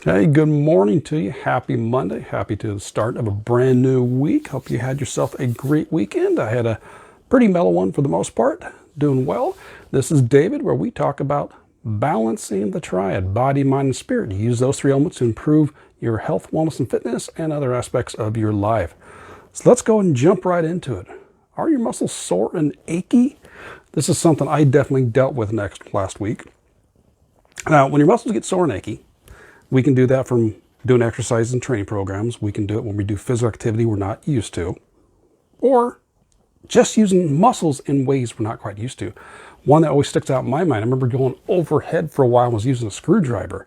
Hey, good morning to you. Happy Monday. Happy to the start of a brand new week. Hope you had yourself a great weekend. I had a pretty mellow one for the most part. Doing well. This is David, where we talk about balancing the triad, body, mind, and spirit. You use those three elements to improve your health, wellness, and fitness and other aspects of your life. So let's go and jump right into it. Are your muscles sore and achy? This is something I definitely dealt with last week. Now, when your muscles get sore and achy, we can do that from doing exercises and training programs. We can do it when we do physical activity we're not used to, or just using muscles in ways we're not quite used to. One that always sticks out in my mind, I remember going overhead for a while and was using a screwdriver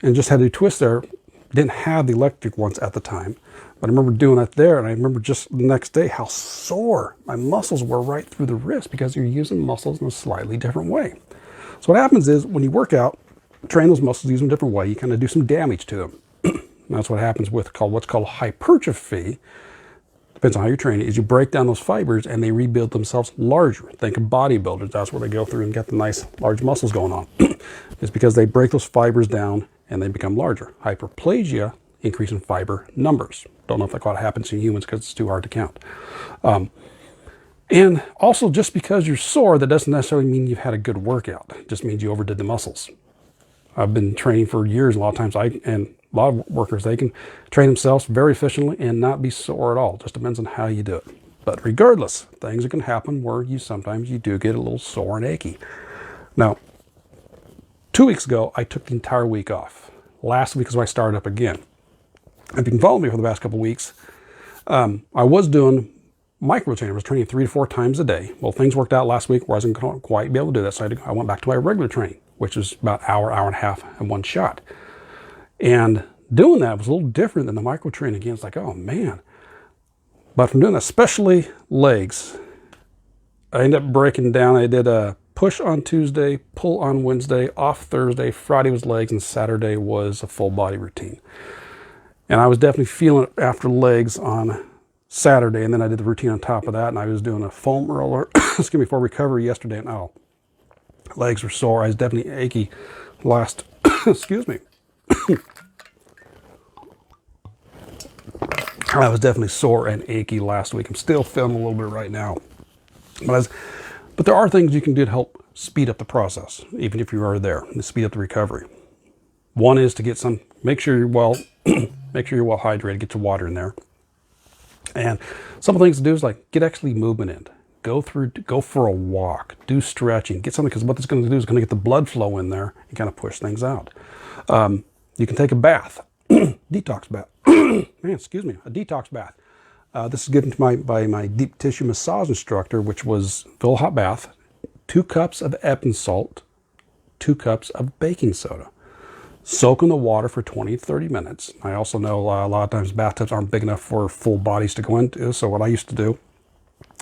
and just had to twist there. Didn't have the electric ones at the time, but I remember doing that there, and I remember just the next day how sore my muscles were right through the wrist because you're using muscles in a slightly different way. So what happens is when you work out, train those muscles, use them a different way, you kind of do some damage to them. That's what happens with what's called hypertrophy. Depends on how you're training, is you break down those fibers and they rebuild themselves larger. Think of bodybuilders. That's where they go through and get the nice large muscles going on. It's because they break those fibers down and they become larger. Hyperplasia, increase in fiber numbers. Don't know if that quite happens in humans because it's too hard to count. And also, just because you're sore, that doesn't necessarily mean you've had a good workout. It just means you overdid the muscles. I've been training for years. A lot of times and a lot of workers, they can train themselves very efficiently and not be sore at all. Just depends on how you do it. But regardless, things are going to happen where sometimes you do get a little sore and achy. Now, 2 weeks ago, I took the entire week off. Last week is when I started up again. If you can follow me for the past couple of weeks, I was doing micro training. I was training 3 to 4 times a day. Well, things worked out last week where I wasn't going to quite be able to do that. So I went back to my regular training, which is about hour and a half in one shot. And doing that was a little different than the micro training again. It's like, oh man. But from doing that, especially legs, I ended up breaking down. I did a push on Tuesday, pull on Wednesday, off Thursday, Friday was legs, and Saturday was a full body routine. And I was definitely feeling it after legs on Saturday, and then I did the routine on top of that, and I was doing a foam roller, for recovery yesterday, and legs were sore. I was definitely achy last, excuse me. I was definitely sore and achy last week. I'm still feeling a little bit right now. But there are things you can do to help speed up the process, even if you are there, to speed up the recovery. One is to make sure you're well hydrated, get your water in there. And some of the things to do is like get actually movement in. Go for a walk, do stretching, get something, because what it's going to do is going to get the blood flow in there and kind of push things out. You can take a bath, detox bath. A detox bath. This is given to by my deep tissue massage instructor, which was fill a hot bath, 2 cups of Epsom salt, 2 cups of baking soda. Soak in the water for 20 to 30 minutes. I also know a lot of times bathtubs aren't big enough for full bodies to go into. So what I used to do,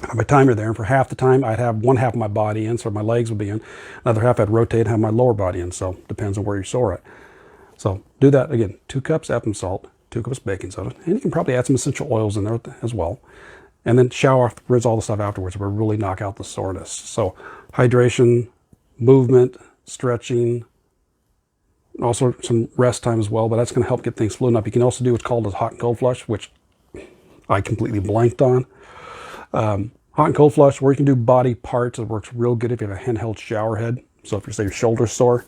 I have my timer there, and for half the time I'd have one half of my body in, so my legs would be in. Another half I'd rotate and have my lower body in. So depends on where you're sore at. So do that again. 2 cups Epsom salt, 2 cups baking soda, and you can probably add some essential oils in there as well. And then shower, rinse all the stuff afterwards. But really knock out the soreness. So hydration, movement, stretching. Also some rest time as well, but that's going to help get things flowing up. You can also do what's called a hot and cold flush, which I completely blanked on. Hot and cold flush, where you can do body parts. It works real good if you have a handheld shower head. So if you say your shoulder's sore,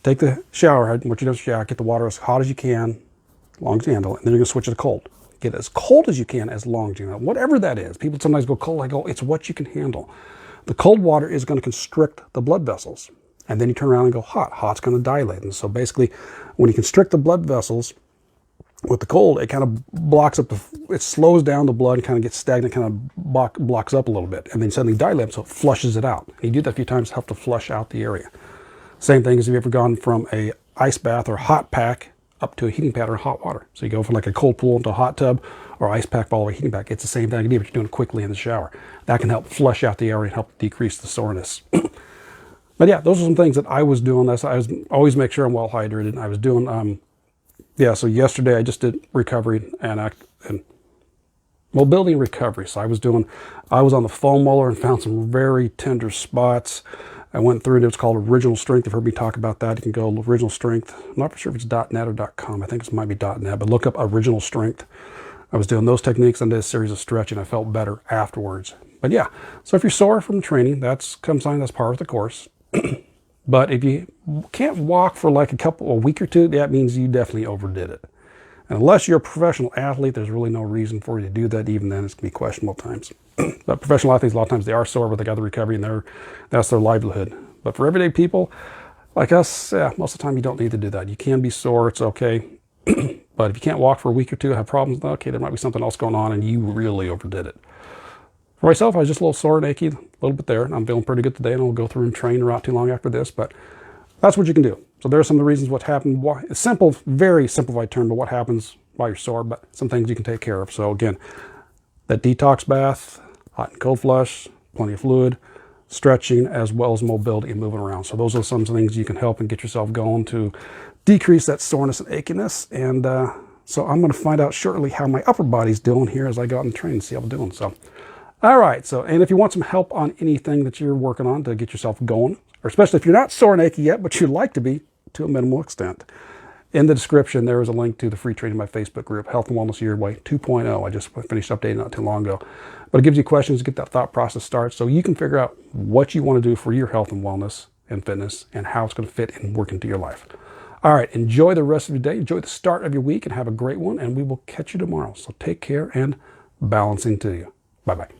take the shower head, what you do is shower, get the water as hot as you can, as long as you handle it, and then you're going to switch it to cold. Get it as cold as you can, as long as you can. Whatever that is. People sometimes go cold. I go, it's what you can handle. The cold water is going to constrict the blood vessels. And then you turn around and go hot. Hot's going to dilate. And so basically, when you constrict the blood vessels with the cold, it kind of blocks up, it slows down the blood, kind of gets stagnant, kind of blocks up a little bit. And then suddenly dilates, so it flushes it out. And you do that a few times to help to flush out the area. Same thing as if you've ever gone from a ice bath or hot pack up to a heating pad or hot water. So you go from like a cold pool into a hot tub or ice pack following a heating pack. It's the same thing you do, but you're doing it quickly in the shower. That can help flush out the area and help decrease the soreness. But yeah, those are some things that I was doing. I was always make sure I'm well hydrated. I was doing, so yesterday I just did recovery and mobility and recovery. So I was on the foam roller and found some very tender spots. I went through it. It's called Original Strength. You've heard me talk about that. You can go Original Strength. I'm not sure if it's .net or .com. I think it might be .net, but look up Original Strength. I was doing those techniques and did a series of stretching. I felt better afterwards. But yeah, so if you're sore from training, that's part of the course. But if you can't walk for like a week or two, that means you definitely overdid it. And unless you're a professional athlete, there's really no reason for you to do that. Even then, it's going to be questionable times. But professional athletes, a lot of times they are sore, but they got the recovery, and that's their livelihood. But for everyday people like us, yeah, most of the time you don't need to do that. You can be sore, it's okay. But if you can't walk for a week or two, have problems, okay, there might be something else going on, and you really overdid it. For myself, I was just a little sore and achy, a little bit there. I'm feeling pretty good today, and I'll go through and train not too long after this. But that's what you can do. So there are some of the reasons what happened. It's simple, very simplified term, but what happens while you're sore, but some things you can take care of. So again, that detox bath, hot and cold flush, plenty of fluid, stretching, as well as mobility and moving around. So those are some things you can help and get yourself going to decrease that soreness and achiness. And so I'm going to find out shortly how my upper body's doing here as I go out and train and see how I'm doing. So, all right. So, and if you want some help on anything that you're working on to get yourself going, or especially if you're not sore and achy yet, but you'd like to be to a minimal extent, in the description, there is a link to the free training, my Facebook group, Health and Wellness Your Way 2.0. I just finished updating not too long ago. But it gives you questions to get that thought process started so you can figure out what you want to do for your health and wellness and fitness and how it's going to fit and work into your life. All right, enjoy the rest of your day. Enjoy the start of your week and have a great one. And we will catch you tomorrow. So take care and balancing to you. Bye-bye.